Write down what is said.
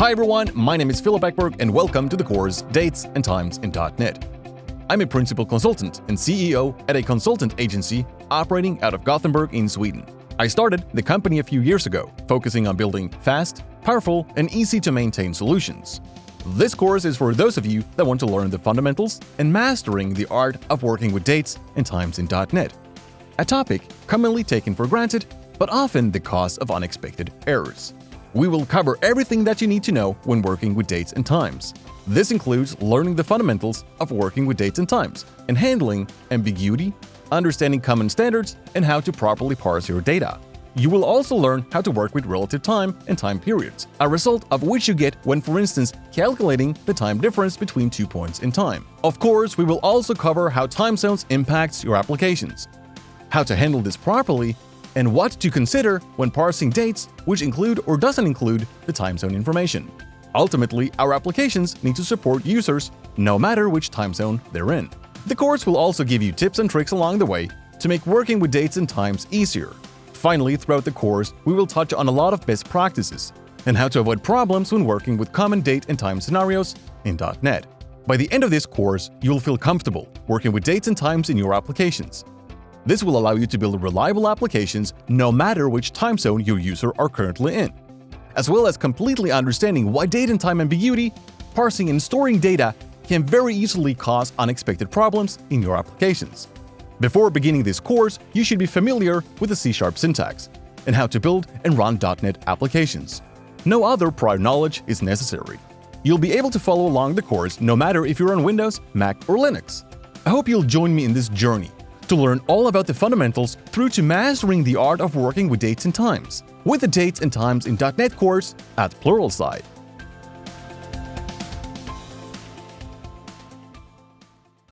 Hi everyone, my name is Filip Ekberg and welcome to the course Dates and Times in .NET. I'm a principal consultant and CEO at a consultant agency operating out of Gothenburg in Sweden. I started the company a few years ago, focusing on building fast, powerful, and easy-to-maintain solutions. This course is for those of you that want to learn the fundamentals and mastering the art of working with dates and times in .NET, a topic commonly taken for granted, but often the cause of unexpected errors. We will cover everything that you need to know when working with dates and times. This includes learning the fundamentals of working with dates and times and handling ambiguity, understanding common standards, and how to properly parse your data. You will also learn how to work with relative time and time periods, a result of which you get when, for instance, calculating the time difference between 2 points in time. Of course, we will also cover how time zones impacts your applications, how to handle this properly, and what to consider when parsing dates, which include or doesn't include the time zone information. Ultimately, our applications need to support users no matter which time zone they're in. The course will also give you tips and tricks along the way to make working with dates and times easier. Finally, throughout the course, we will touch on a lot of best practices and how to avoid problems when working with common date and time scenarios in .NET. By the end of this course, you will feel comfortable working with dates and times in your applications. This will allow you to build reliable applications no matter which time zone your user are currently in, as well as completely understanding why date and time ambiguity, parsing and storing data can very easily cause unexpected problems in your applications. Before beginning this course, you should be familiar with the C# syntax and how to build and run .NET applications. No other prior knowledge is necessary. You'll be able to follow along the course no matter if you're on Windows, Mac, or Linux. I hope you'll join me in this journey to learn all about the fundamentals through to mastering the art of working with dates and times, with the Dates and Times in .NET course at Pluralsight.